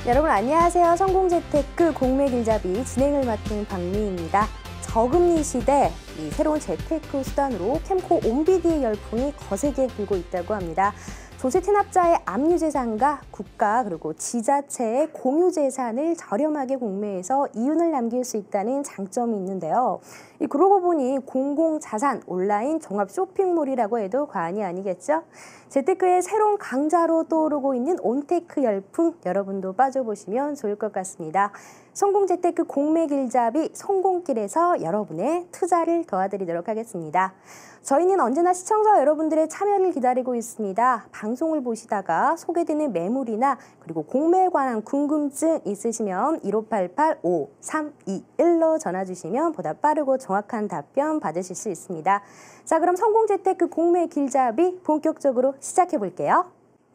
여러분 안녕하세요. 성공재테크 공매길잡이 진행을 맡은 박미입니다. 저금리 시대 이 새로운 재테크 수단으로 캠코 온비드의 열풍이 거세게 불고 있다고 합니다. 조세 체납자의 압류재산과 국가 그리고 지자체의 공유재산을 저렴하게 공매해서 이윤을 남길 수 있다는 장점이 있는데요. 그러고 보니 공공자산 온라인 종합 쇼핑몰이라고 해도 과언이 아니겠죠? 재테크의 새로운 강자로 떠오르고 있는 온테크 열풍 여러분도 빠져보시면 좋을 것 같습니다. 성공재테크 공매길잡이 성공길에서 여러분의 투자를 도와드리도록 하겠습니다. 저희는 언제나 시청자 여러분들의 참여를 기다리고 있습니다. 방송을 보시다가 소개되는 매물이나 그리고 공매에 관한 궁금증 있으시면 1588-5321로 전화 주시면 보다 빠르고 정확한 답변 받으실 수 있습니다. 자, 그럼 성공재테크 공매길잡이 본격적으로 시작해 볼게요.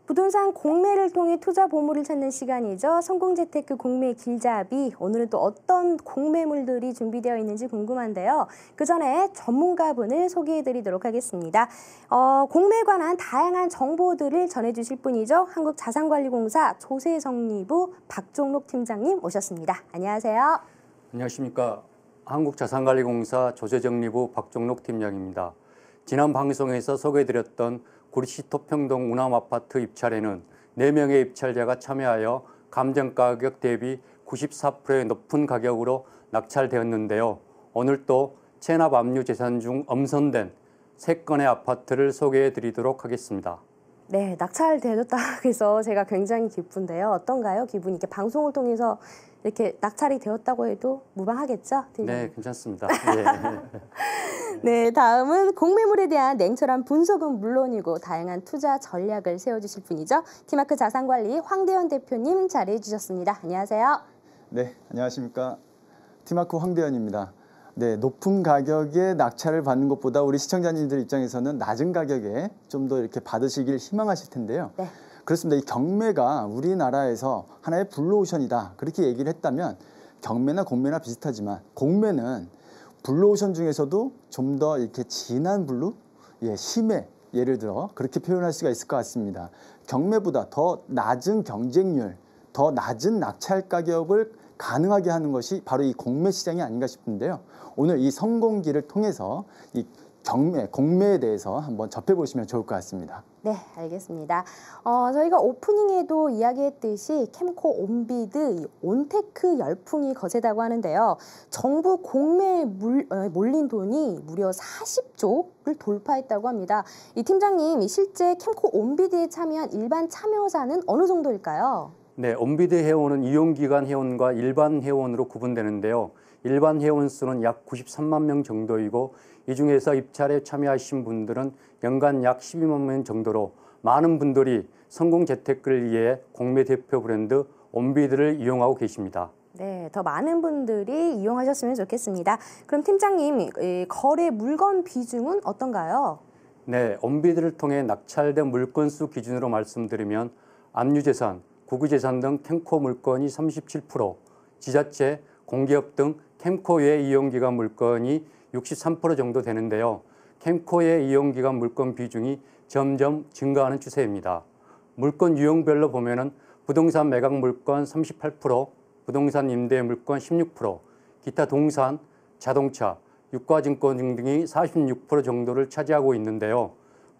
부동산 공매를 통해 투자 보물을 찾는 시간이죠. 성공재테크 공매길잡이. 오늘은 또 어떤 공매물들이 준비되어 있는지 궁금한데요. 그 전에 전문가분을 소개해드리도록 하겠습니다. 공매에 관한 다양한 정보들을 전해주실 분이죠. 한국자산관리공사 조세정리부 박종록 팀장님 모셨습니다. 안녕하세요. 안녕하십니까. 한국자산관리공사 조세정리부 박종록 팀장입니다. 지난 방송에서 소개해드렸던 구리시 토평동 우남아파트 입찰에는 4명의 입찰자가 참여하여 감정가격 대비 94%의 높은 가격으로 낙찰되었는데요. 오늘 또 체납 압류 재산 중 엄선된 3건의 아파트를 소개해드리도록 하겠습니다. 네, 낙찰되었다고 해서 제가 굉장히 기쁜데요. 어떤가요? 기분이 이렇게 방송을 통해서 이렇게 낙찰이 되었다고 해도 무방하겠죠? 팀장님? 네, 괜찮습니다. 예. 네, 다음은 공매물에 대한 냉철한 분석은 물론이고 다양한 투자 전략을 세워주실 분이죠. 티마크 자산관리 황대현 대표님 자리해 주셨습니다. 안녕하세요. 네, 안녕하십니까. 티마크 황대현입니다. 네, 높은 가격에 낙찰을 받는 것보다 우리 시청자님들 입장에서는 낮은 가격에 좀 더 이렇게 받으시길 희망하실 텐데요. 네. 그렇습니다. 이 경매가 우리나라에서 하나의 블루오션이다. 그렇게 얘기를 했다면 경매나 공매나 비슷하지만 공매는 블루오션 중에서도 좀 더 이렇게 진한 블루, 심해, 예를 들어 그렇게 표현할 수가 있을 것 같습니다. 경매보다 더 낮은 경쟁률, 더 낮은 낙찰 가격을 가능하게 하는 것이 바로 이 공매 시장이 아닌가 싶은데요. 오늘 이 성공기를 통해서 이 경매, 공매에 대해서 한번 접해보시면 좋을 것 같습니다. 네, 알겠습니다. 저희가 오프닝에도 이야기했듯이 캠코 온비드, 온테크 열풍이 거세다고 하는데요. 정부 공매에 몰린 돈이 무려 40조를 돌파했다고 합니다. 이 팀장님, 실제 캠코 온비드에 참여한 일반 참여자는 어느 정도일까요? 네, 온비드 회원은 이용기간 회원과 일반 회원으로 구분되는데요. 일반 회원 수는 약 93만 명 정도이고 이 중에서 입찰에 참여하신 분들은 연간 약 12만 명 정도로 많은 분들이 성공재테크를 위해 공매 대표 브랜드 온비드를 이용하고 계십니다. 네, 더 많은 분들이 이용하셨으면 좋겠습니다. 그럼 팀장님, 거래 물건 비중은 어떤가요? 네, 온비드를 통해 낙찰된 물건 수 기준으로 말씀드리면 압류재산, 구구재산 등 캠코 물건이 37%, 지자체, 공기업 등 캠코의 이용기간 물건이 63% 정도 되는데요. 캠코의 이용기간 물건 비중이 점점 증가하는 추세입니다. 물건 유형별로 보면은 부동산 매각 물건 38%, 부동산 임대 물건 16%, 기타 동산, 자동차, 유가증권 등등이 46% 정도를 차지하고 있는데요.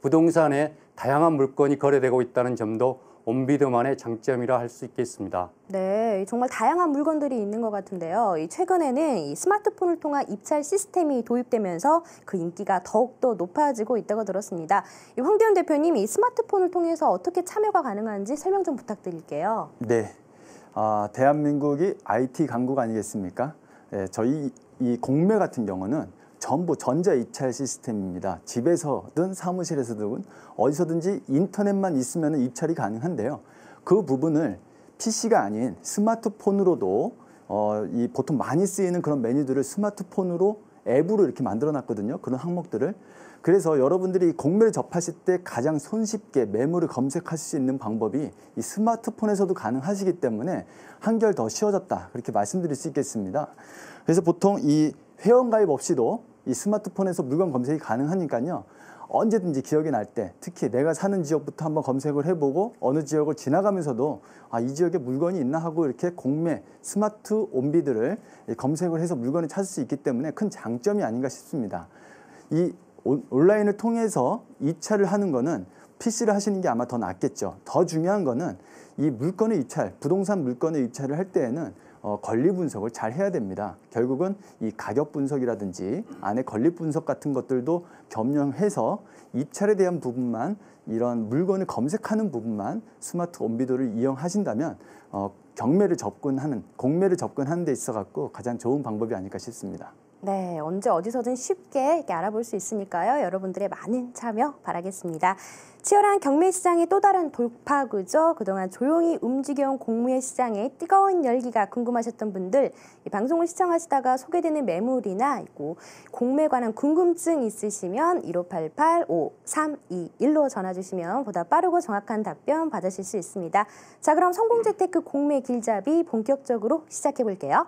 부동산에 다양한 물건이 거래되고 있다는 점도 온비드만의 장점이라 할 수 있겠습니다. 네, 정말 다양한 물건들이 있는 것 같은데요. 최근에는 이 스마트폰을 통한 입찰 시스템이 도입되면서 그 인기가 더욱더 높아지고 있다고 들었습니다. 황대현 대표님, 이 스마트폰을 통해서 어떻게 참여가 가능한지 설명 좀 부탁드릴게요. 네, 대한민국이 IT 강국 아니겠습니까? 네, 저희 이 공매 같은 경우는 전부 전자 입찰 시스템입니다. 집에서든 사무실에서든 어디서든지 인터넷만 있으면 입찰이 가능한데요. 그 부분을 PC가 아닌 스마트폰으로도 이 보통 많이 쓰이는 그런 메뉴들을 스마트폰으로 앱으로 이렇게 만들어 놨거든요. 그런 항목들을. 그래서 여러분들이 공매를 접하실 때 가장 손쉽게 매물을 검색할 수 있는 방법이 이 스마트폰에서도 가능하시기 때문에 한결 더 쉬워졌다. 그렇게 말씀드릴 수 있겠습니다. 그래서 보통 이 회원가입 없이도 이 스마트폰에서 물건 검색이 가능하니까요. 언제든지 기억이 날 때, 특히 내가 사는 지역부터 한번 검색을 해보고 어느 지역을 지나가면서도 이 지역에 물건이 있나 하고 이렇게 공매, 스마트 온비들을 검색을 해서 물건을 찾을 수 있기 때문에 큰 장점이 아닌가 싶습니다. 이 온라인을 통해서 입찰을 하는 거는 PC를 하시는 게 아마 더 낫겠죠. 더 중요한 거는 이 물건의 입찰, 부동산 물건의 입찰을 할 때에는 권리 분석을 잘 해야 됩니다. 결국은 이 가격 분석이라든지 안에 권리 분석 같은 것들도 겸용해서 입찰에 대한 부분만, 이런 물건을 검색하는 부분만 스마트 온비도를 이용하신다면 공매를 접근하는 데 있어 갖고 가장 좋은 방법이 아닐까 싶습니다. 네, 언제 어디서든 쉽게 이렇게 알아볼 수 있으니까요. 여러분들의 많은 참여 바라겠습니다. 치열한 경매 시장의 또 다른 돌파구죠. 그동안 조용히 움직여온 공매 시장의 뜨거운 열기가 궁금하셨던 분들, 이 방송을 시청하시다가 소개되는 매물이나 공매에 관한 궁금증 있으시면 1588-5321로 전화 주시면 보다 빠르고 정확한 답변 받으실 수 있습니다. 자, 그럼 성공재테크 공매 길잡이 본격적으로 시작해 볼게요.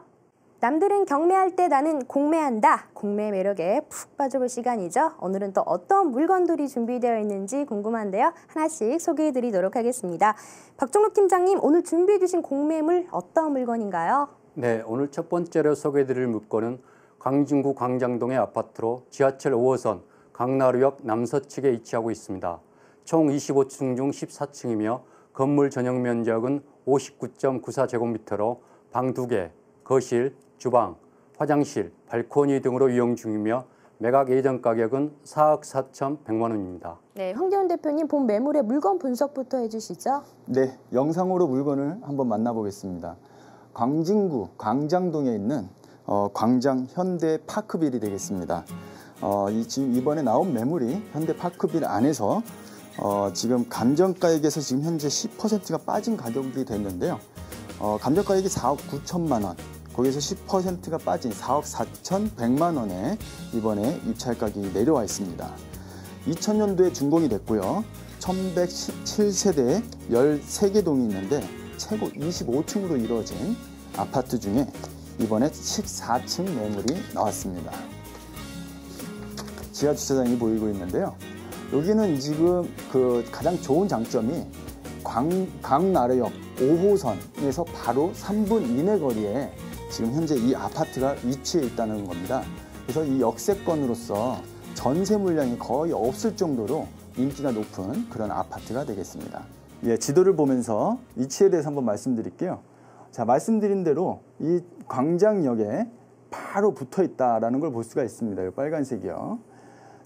남들은 경매할 때 나는 공매한다. 공매 매력에 푹 빠져볼 시간이죠. 오늘은 또 어떤 물건들이 준비되어 있는지 궁금한데요. 하나씩 소개해드리도록 하겠습니다. 박종록 팀장님, 오늘 준비해 주신 공매물 어떤 물건인가요? 네, 오늘 첫 번째로 소개해드릴 물건은 광진구 광장동의 아파트로 지하철 5호선 강나루역 남서측에 위치하고 있습니다. 총 25층 중 14층이며 건물 전용 면적은 59.94제곱미터로 방 2개, 거실, 주방, 화장실, 발코니 등으로 이용 중이며 매각 예정 가격은 4억 4,100만 원입니다. 네, 황대훈 대표님, 본 매물의 물건 분석부터 해주시죠. 네, 영상으로 물건을 한번 만나보겠습니다. 광진구 광장동에 있는 광장 현대 파크빌이 되겠습니다. 지금 이번에 나온 매물이 현대 파크빌 안에서 지금 감정가액에서 지금 현재 10%가 빠진 가격이 됐는데요. 감정가액이 4억 9천만 원, 거기에서 10%가 빠진 4억 4,100만 원에 이번에 입찰가격이 내려와 있습니다. 2000년도에 준공이 됐고요. 1117세대에 13개 동이 있는데 최고 25층으로 이루어진 아파트 중에 이번에 14층 매물이 나왔습니다. 지하 주차장이 보이고 있는데요. 여기는 지금 가장 좋은 장점이 강나루역 5호선에서 바로 3분 이내 거리에 지금 현재 이 아파트가 위치해 있다는 겁니다. 그래서 이 역세권으로서 전세 물량이 거의 없을 정도로 인기가 높은 그런 아파트가 되겠습니다. 예, 지도를 보면서 위치에 대해서 한번 말씀드릴게요. 자, 말씀드린 대로 이 광장역에 바로 붙어 있다라는 걸 볼 수가 있습니다. 이 빨간색이요.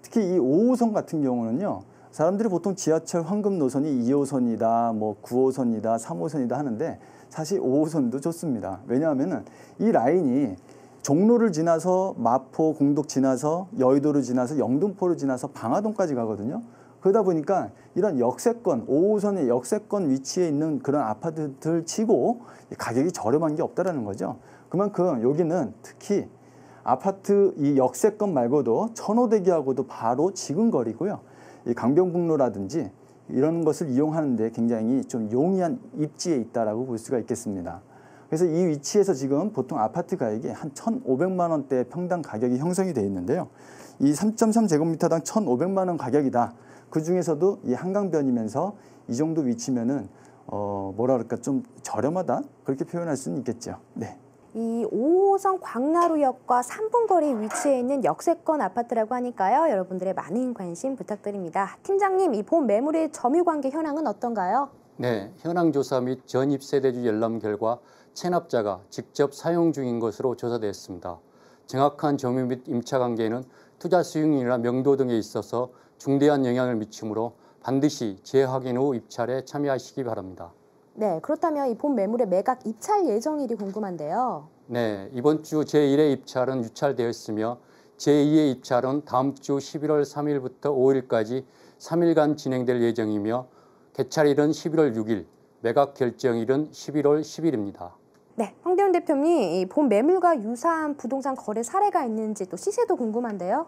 특히 이 5호선 같은 경우는요. 사람들이 보통 지하철 황금 노선이 2호선이다, 뭐 9호선이다, 3호선이다 하는데 사실 5호선도 좋습니다. 왜냐하면 이 라인이 종로를 지나서 마포, 공덕 지나서 여의도를 지나서 영등포를 지나서 방화동까지 가거든요. 그러다 보니까 이런 역세권, 5호선의 역세권 위치에 있는 그런 아파트들 치고 가격이 저렴한 게 없다라는 거죠. 그만큼 여기는 특히 아파트 이 역세권 말고도 천호대교하고도 바로 지근거리고요. 이 강변북로라든지 이런 것을 이용하는데 굉장히 좀 용이한 입지에 있다라고 볼 수가 있겠습니다. 그래서 이 위치에서 지금 보통 아파트 가격이 한 1,500만 원대 평당 가격이 형성이 되어 있는데요. 이 3.3제곱미터당 1,500만 원 가격이다. 그 중에서도 이 한강변이면서 이 정도 위치면은 뭐라 그럴까 좀 저렴하다 그렇게 표현할 수는 있겠죠. 네. 이 5호선 광나루역과 3분 거리에 위치해 있는 역세권 아파트라고 하니까요. 여러분들의 많은 관심 부탁드립니다. 팀장님, 이 본 매물의 점유관계 현황은 어떤가요? 네, 현황 조사 및 전입 세대주 열람 결과 체납자가 직접 사용 중인 것으로 조사되었습니다. 정확한 점유 및 임차 관계는 투자 수익률이나 명도 등에 있어서 중대한 영향을 미치므로 반드시 재확인 후 입찰에 참여하시기 바랍니다. 네, 그렇다면 이 본 매물의 매각 입찰 예정일이 궁금한데요. 네, 이번 주 제1회 입찰은 유찰되었으며 제2회 입찰은 다음 주 11월 3일부터 5일까지 3일간 진행될 예정이며 개찰일은 11월 6일, 매각 결정일은 11월 10일입니다. 네, 황대훈 대표님, 이 본 매물과 유사한 부동산 거래 사례가 있는지 또 시세도 궁금한데요.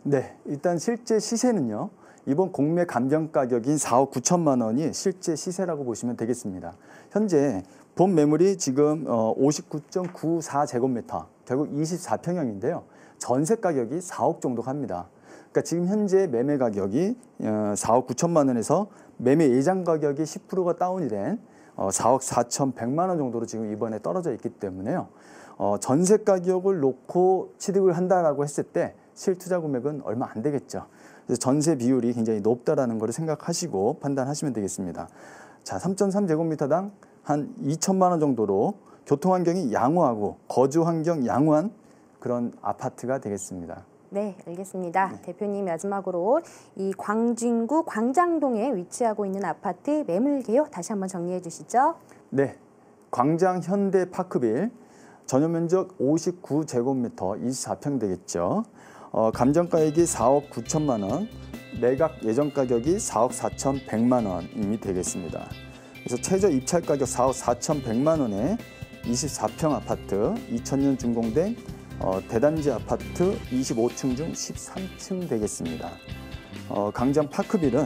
네, 일단 실제 시세는요. 이번 공매 감정 가격인 4억 9천만 원이 실제 시세라고 보시면 되겠습니다. 현재 본 매물이 지금 59.94제곱미터, 결국 24평형인데요. 전세 가격이 4억 정도 갑니다. 그러니까 지금 현재 매매 가격이 4억 9천만 원에서 매매 예상 가격이 10%가 다운이 된 4억 4,100만 원 정도로 지금 이번에 떨어져 있기 때문에요. 전세 가격을 놓고 취득을 한다라고 했을 때 실투자 금액은 얼마 안 되겠죠. 그래서 전세 비율이 굉장히 높다라는 것을 생각하시고 판단하시면 되겠습니다. 자, 3.3제곱미터당 한 2천만 원 정도로 교통 환경이 양호하고 거주 환경 양호한 그런 아파트가 되겠습니다. 네, 알겠습니다. 대표님 마지막으로 이 광진구 광장동에 위치하고 있는 아파트 매물 개요 다시 한번 정리해 주시죠. 네, 광장 현대파크빌 전용 면적 59제곱미터 24평 되겠죠. 감정가액이 4억 9천만 원, 매각 예정 가격이 4억 4,100만 원이 되겠습니다. 그래서 최저 입찰 가격 4억 4,100만 원에 24평 아파트, 2000년 준공된 대단지 아파트 25층 중 13층 되겠습니다. 광장 파크빌은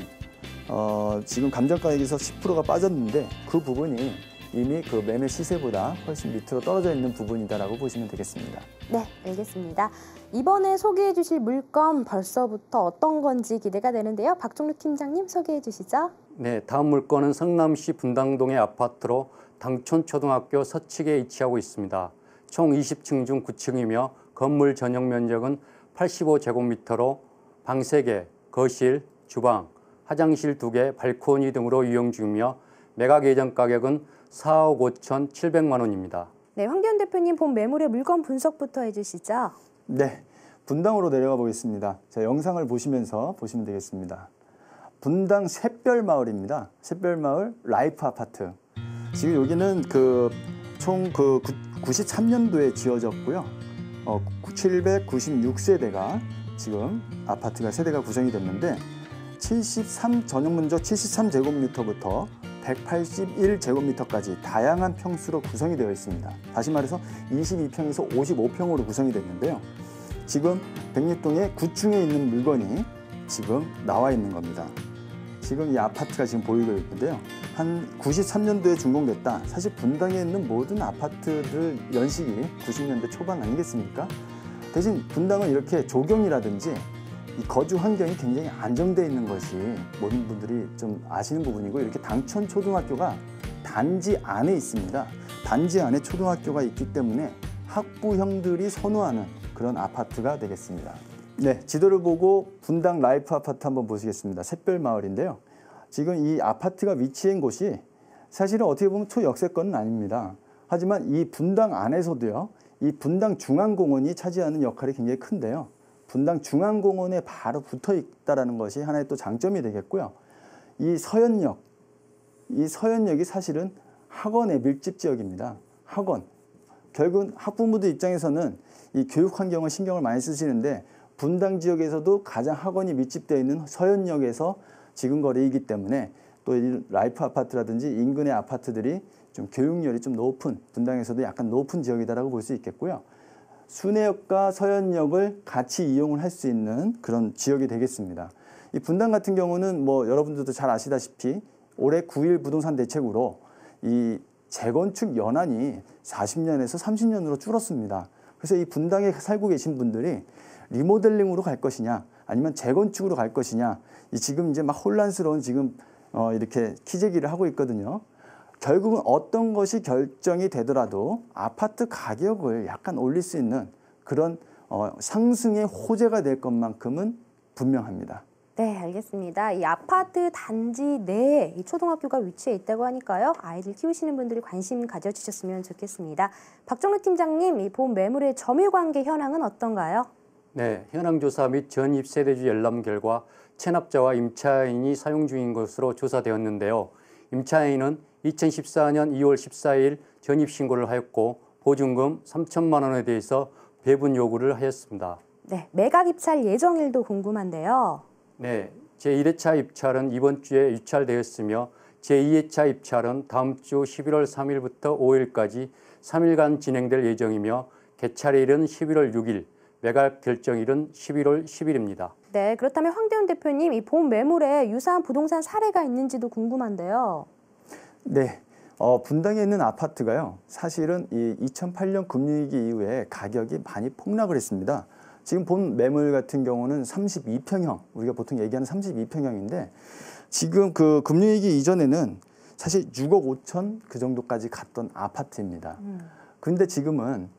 지금 감정가액에서 10%가 빠졌는데 그 부분이 이미 그 매매 시세보다 훨씬 밑으로 떨어져 있는 부분이다라고 보시면 되겠습니다. 네, 알겠습니다. 이번에 소개해 주실 물건 벌써부터 어떤 건지 기대가 되는데요. 박종록 팀장님 소개해 주시죠. 네, 다음 물건은 성남시 분당동의 아파트로 당촌초등학교 서측에 위치하고 있습니다. 총 20층 중 9층이며 건물 전용 면적은 85제곱미터로 방 3개, 거실, 주방, 화장실 2개, 발코니 등으로 이용 중이며 매각 예정 가격은 4억 5,700만 원입니다. 네, 황교안 대표님 본 매물의 물건 분석부터 해주시죠. 네, 분당으로 내려가 보겠습니다. 자, 영상을 보시면서 보시면 되겠습니다. 분당 샛별마을입니다. 샛별마을 라이프 아파트. 지금 여기는 총 93년도에 지어졌고요. 796세대가 지금 아파트가 세대가 구성이 됐는데 전용 면적 73제곱미터부터 181제곱미터까지 다양한 평수로 구성이 되어 있습니다. 다시 말해서 22평에서 55평으로 구성이 됐는데요. 지금 백리동에 9층에 있는 물건이 지금 나와 있는 겁니다. 지금 이 아파트가 지금 보이고 있는데요. 한 93년도에 준공됐다. 사실 분당에 있는 모든 아파트들 연식이 90년대 초반 아니겠습니까? 대신 분당은 이렇게 조경이라든지 이 거주 환경이 굉장히 안정되어 있는 것이 모든 분들이 좀 아시는 부분이고, 이렇게 당촌 초등학교가 단지 안에 있습니다. 단지 안에 초등학교가 있기 때문에 학부형들이 선호하는 그런 아파트가 되겠습니다. 네, 지도를 보고 분당 라이프 아파트 한번 보시겠습니다. 샛별마을인데요. 지금 이 아파트가 위치한 곳이 사실은 어떻게 보면 초역세권은 아닙니다. 하지만 이 분당 안에서도요, 이 분당 중앙공원이 차지하는 역할이 굉장히 큰데요. 분당 중앙공원에 바로 붙어 있다는 것이 하나의 또 장점이 되겠고요. 이 서현역이 사실은 학원의 밀집 지역입니다. 학원. 결국은 학부모들 입장에서는 이 교육 환경을 신경을 많이 쓰시는데, 분당 지역에서도 가장 학원이 밀집되어 있는 서현역에서 지근거리이기 때문에 또 이 라이프 아파트라든지 인근의 아파트들이 좀 교육열이 좀 높은, 분당에서도 약간 높은 지역이다라고 볼 수 있겠고요. 순회역과 서현역을 같이 이용을 할 수 있는 그런 지역이 되겠습니다. 이 분당 같은 경우는 뭐 여러분들도 잘 아시다시피 올해 9.1 부동산 대책으로 이 재건축 연한이 40년에서 30년으로 줄었습니다. 그래서 이 분당에 살고 계신 분들이 리모델링으로 갈 것이냐 아니면 재건축으로 갈 것이냐, 이 지금 이제 막 혼란스러운 지금 이렇게 키재기를 하고 있거든요. 결국은 어떤 것이 결정이 되더라도 아파트 가격을 약간 올릴 수 있는 그런 상승의 호재가 될 것만큼은 분명합니다. 네, 알겠습니다. 이 아파트 단지 내에 이 초등학교가 위치해 있다고 하니까요. 아이들 키우시는 분들이 관심 가져주셨으면 좋겠습니다. 박종록 팀장님, 이 본 매물의 점유관계 현황은 어떤가요? 네, 현황조사 및 전입세대주 열람 결과 체납자와 임차인이 사용 중인 것으로 조사되었는데요. 임차인은 2014년 2월 14일 전입신고를 하였고 보증금 3천만 원에 대해서 배분 요구를 하였습니다. 네, 매각 입찰 예정일도 궁금한데요. 네, 제1회차 입찰은 이번 주에 유찰되었으며 제2회차 입찰은 다음 주 11월 3일부터 5일까지 3일간 진행될 예정이며 개찰일은 11월 6일, 매각 결정일은 11월 10일입니다. 네, 그렇다면 황대훈 대표님, 이 본 매물에 유사한 부동산 사례가 있는지도 궁금한데요. 네, 분당에 있는 아파트가요, 사실은 이 2008년 금융위기 이후에 가격이 많이 폭락을 했습니다. 지금 본 매물 같은 경우는 32평형, 우리가 보통 얘기하는 32평형인데 지금 그 금융위기 이전에는 사실 6억 5천 그 정도까지 갔던 아파트입니다. 근데 지금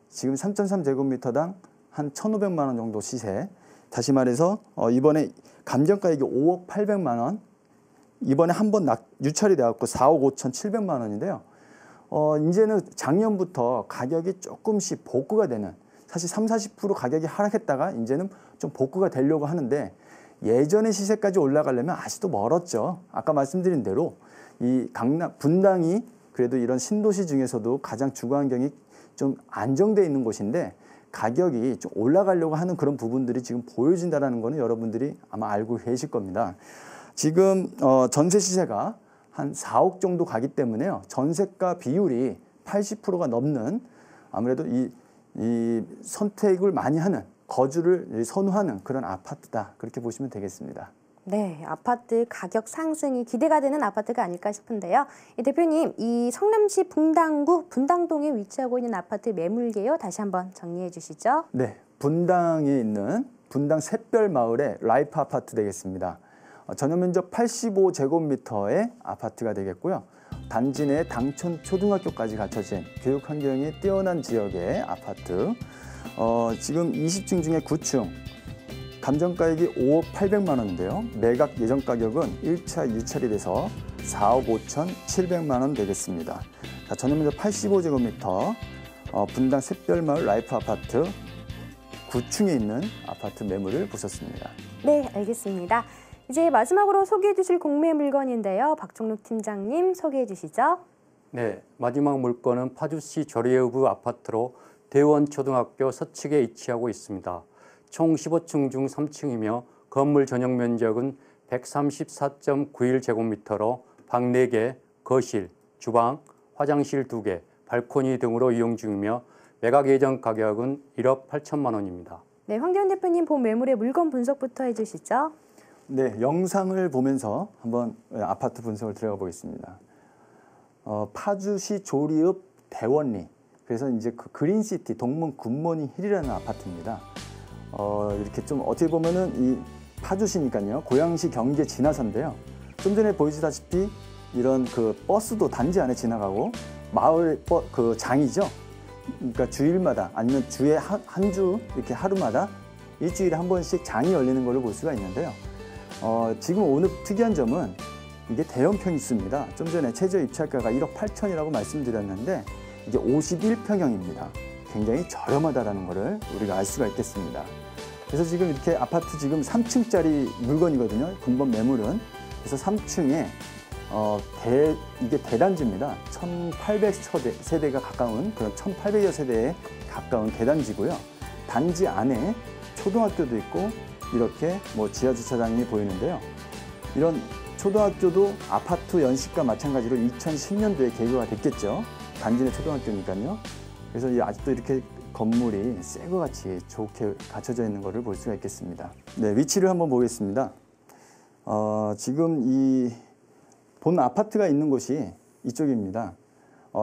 3.3제곱미터당 한 1,500만 원 정도 시세. 다시 말해서 이번에 감정가액이 5억 800만 원, 이번에 한번 유찰이 돼갖고 4억 5천 7백만 원인데요. 이제는 작년부터 가격이 조금씩 복구가 되는, 사실 30~40% 가격이 하락했다가 이제는 좀 복구가 되려고 하는데 예전의 시세까지 올라가려면 아직도 멀었죠. 아까 말씀드린 대로 이 분당이 그래도 이런 신도시 중에서도 가장 주거 환경이 좀 안정되어 있는 곳인데 가격이 좀 올라가려고 하는 그런 부분들이 지금 보여진다는 거는 여러분들이 아마 알고 계실 겁니다. 지금 전세 시세가 한 4억 정도 가기 때문에요. 전세가 비율이 80%가 넘는, 아무래도 이 선택을 많이 하는, 거주를 선호하는 그런 아파트다, 그렇게 보시면 되겠습니다. 네, 아파트 가격 상승이 기대가 되는 아파트가 아닐까 싶은데요. 대표님, 이 성남시 분당구 분당동에 위치하고 있는 아파트 매물계요, 다시 한번 정리해 주시죠. 네, 분당에 있는 분당 샛별마을의 라이프 아파트 되겠습니다. 전용 면적 85제곱미터의 아파트가 되겠고요. 단지 내 당촌 초등학교까지 갖춰진 교육 환경이 뛰어난 지역의 아파트. 지금 20층 중에 9층, 감정가액이 5억 800만 원인데요. 매각 예정 가격은 1차 유찰이 돼서 4억 5천 7백만 원 되겠습니다. 자, 전용 면적 85제곱미터 분당 샛별마을 라이프 아파트 9층에 있는 아파트 매물을 보셨습니다. 네, 알겠습니다. 이제 마지막으로 소개해 주실 공매 물건인데요. 박종록 팀장님 소개해 주시죠. 네, 마지막 물건은 파주시 조리해부 아파트로 대원초등학교 서측에 위치하고 있습니다. 총 15층 중 3층이며 건물 전용 면적은 134.91제곱미터로 방 4개, 거실, 주방, 화장실 2개, 발코니 등으로 이용 중이며 매각 예정 가격은 1억 8천만 원입니다. 네, 황교안 대표님 본 매물의 물건 분석부터 해주시죠. 네, 영상을 보면서 한번 아파트 분석을 들어가 보겠습니다. 파주시 조리읍 대원리, 그래서 이제 그 그린시티 동문 굿모닝 힐이라는 아파트입니다. 이렇게 좀 어떻게 보면은 이 파주시니까요, 고양시 경계 진화선인데요. 좀 전에 보여주다시피 이런 그 버스도 단지 안에 지나가고 마을 그 장이죠. 그러니까 주일마다 아니면 주에 한 주 이렇게 하루마다 일주일에 한 번씩 장이 열리는 걸로 볼 수가 있는데요. 지금 오늘 특이한 점은 이게 대형 평수입니다. 좀 전에 최저 입찰가가 1억 8천이라고 말씀드렸는데 이게 51평형입니다. 굉장히 저렴하다라는 것을 우리가 알 수가 있겠습니다. 그래서 지금 이렇게 아파트 지금 3층짜리 물건이거든요. 군번 매물은. 그래서 3층에 이게 대단지입니다. 1,800세대가 가까운 그런 1,800여 세대에 가까운 대단지고요. 단지 안에 초등학교도 있고 이렇게 뭐 지하 주차장이 보이는데요. 이런 초등학교도 아파트 연식과 마찬가지로 2010년도에 개교가 됐겠죠. 단지 내 초등학교니까요. 그래서 아직도 이렇게 건물이 새 것 같이 좋게 갖춰져 있는 것을 볼 수가 있겠습니다. 네, 위치를 한번 보겠습니다. 지금 이 본 아파트가 있는 곳이 이쪽입니다.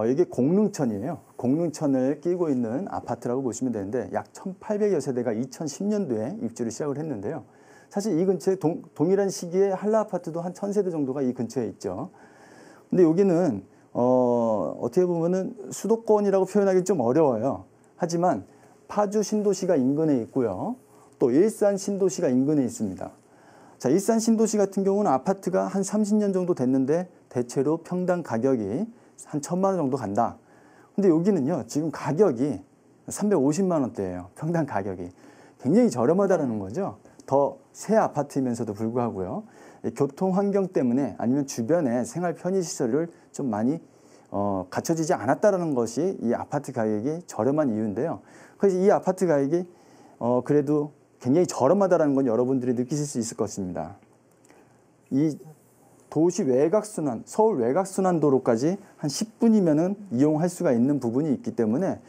이게 공릉천이에요. 공릉천을 끼고 있는 아파트라고 보시면 되는데 약 1,800여 세대가 2010년도에 입주를 시작을 했는데요. 사실 이 근처에 동일한 시기에 한라 아파트도 한 1,000세대 정도가 이 근처에 있죠. 근데 여기는 어떻게 보면은 수도권이라고 표현하기 좀 어려워요. 하지만 파주 신도시가 인근에 있고요. 또 일산 신도시가 인근에 있습니다. 자, 일산 신도시 같은 경우는 아파트가 한 30년 정도 됐는데 대체로 평당 가격이 한 1,000만 원 정도 간다. 근데 여기는요, 지금 가격이 350만 원대예요. 평당 가격이. 굉장히 저렴하다는 거죠. 더 새 아파트이면서도 불구하고요. 교통 환경 때문에 아니면 주변에 생활 편의시설을 좀 많이 갖춰지지 않았다는 것이 이 아파트 가격이 저렴한 이유인데요. 그래서 이 아파트 가격이 그래도 굉장히 저렴하다는 건 여러분들이 느끼실 수 있을 것입니다. 이 도시 외곽순환, 서울 외곽순환도로까지 한 10분이면은 이용할 수가 있는 부분이 있기 때문에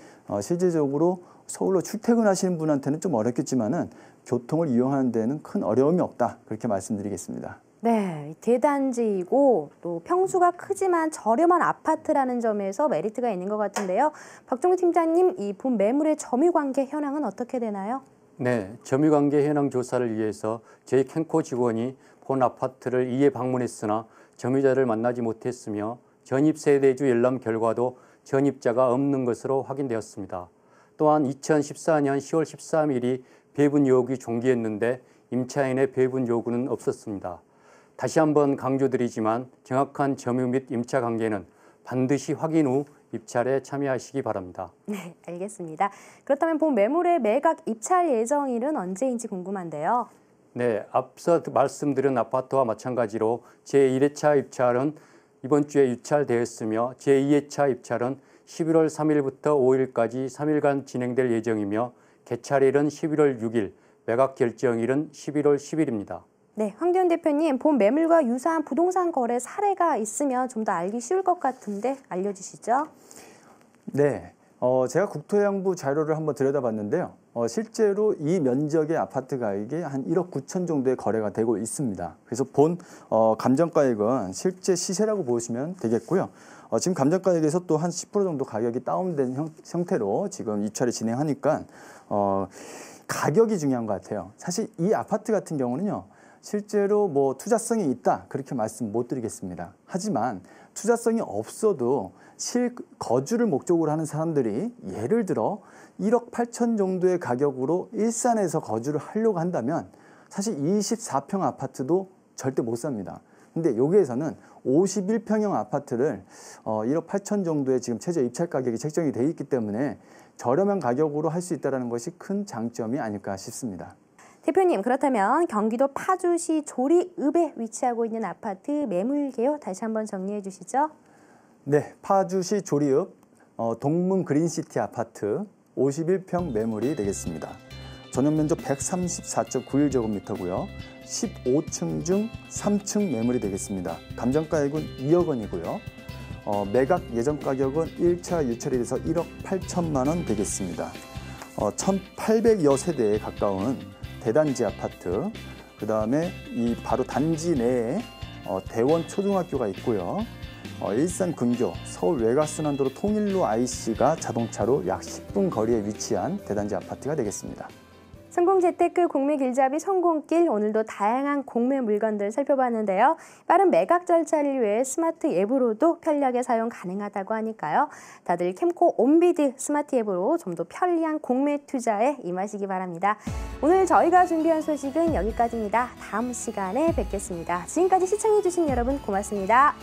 실질적으로 서울로 출퇴근하시는 분한테는 좀 어렵겠지만은 교통을 이용하는 데는 큰 어려움이 없다, 그렇게 말씀드리겠습니다. 네, 대단지이고 또 평수가 크지만 저렴한 아파트라는 점에서 메리트가 있는 것 같은데요. 박종록 팀장님, 이 본 매물의 점유관계 현황은 어떻게 되나요? 네, 점유관계 현황 조사를 위해서 저희 캠코 직원이 본 아파트를 2회 방문했으나 점유자를 만나지 못했으며 전입세대주 열람 결과도 전입자가 없는 것으로 확인되었습니다. 또한 2014년 10월 13일이 배분 요구가 종기했는데 임차인의 배분 요구는 없었습니다. 다시 한번 강조드리지만 정확한 점유 및 임차 관계는 반드시 확인 후 입찰에 참여하시기 바랍니다. 네, 알겠습니다. 그렇다면 본 매물의 매각 입찰 예정일은 언제인지 궁금한데요. 네, 앞서 말씀드린 아파트와 마찬가지로 제1회차 입찰은 이번 주에 유찰되었으며 제2회차 입찰은 11월 3일부터 5일까지 3일간 진행될 예정이며 개찰일은 11월 6일, 매각 결정일은 11월 10일입니다. 네, 황대훈 대표님, 본 매물과 유사한 부동산 거래 사례가 있으면 좀 더 알기 쉬울 것 같은데 알려주시죠. 네, 제가 국토해양부 자료를 한번 들여다봤는데요. 실제로 이 면적의 아파트 가액이 한 1억 9천 정도의 거래가 되고 있습니다. 그래서 본 감정가액은 실제 시세라고 보시면 되겠고요. 지금 감정가액에서 또 한 10% 정도 가격이 다운된 형태로 지금 입찰이 진행하니까 가격이 중요한 것 같아요. 사실 이 아파트 같은 경우는요. 실제로 뭐 투자성이 있다 그렇게 말씀 못 드리겠습니다. 하지만 투자성이 없어도 실거주를 목적으로 하는 사람들이 예를 들어 1억 8천 정도의 가격으로 일산에서 거주를 하려고 한다면 사실 24평 아파트도 절대 못 삽니다. 근데 여기에서는 51평형 아파트를 1억 8천 정도의 지금 최저 입찰 가격이 책정이 돼 있기 때문에 저렴한 가격으로 할 수 있다는 것이 큰 장점이 아닐까 싶습니다. 대표님, 그렇다면 경기도 파주시 조리읍에 위치하고 있는 아파트 매물 개요 다시 한번 정리해 주시죠. 네, 파주시 조리읍 동문 그린시티 아파트 51평 매물이 되겠습니다. 전용 면적 134.91제곱미터고요. 15층 중 3층 매물이 되겠습니다. 감정가액은 2억 원이고요. 매각 예정 가격은 1차 유찰일에서 1억 8천만 원 되겠습니다. 1,800여 세대에 가까운 대단지 아파트, 그 다음에 이 바로 단지 내에 대원 초등학교가 있고요. 일산 근교, 서울 외곽순환도로 통일로 IC가 자동차로 약 10분 거리에 위치한 대단지 아파트가 되겠습니다. 성공재테크 공매길잡이 성공길, 오늘도 다양한 공매 물건들 살펴봤는데요. 빠른 매각 절차를 위해 스마트 앱으로도 편리하게 사용 가능하다고 하니까요. 다들 캠코 온비드 스마트 앱으로 좀 더 편리한 공매 투자에 임하시기 바랍니다. 오늘 저희가 준비한 소식은 여기까지입니다. 다음 시간에 뵙겠습니다. 지금까지 시청해주신 여러분 고맙습니다.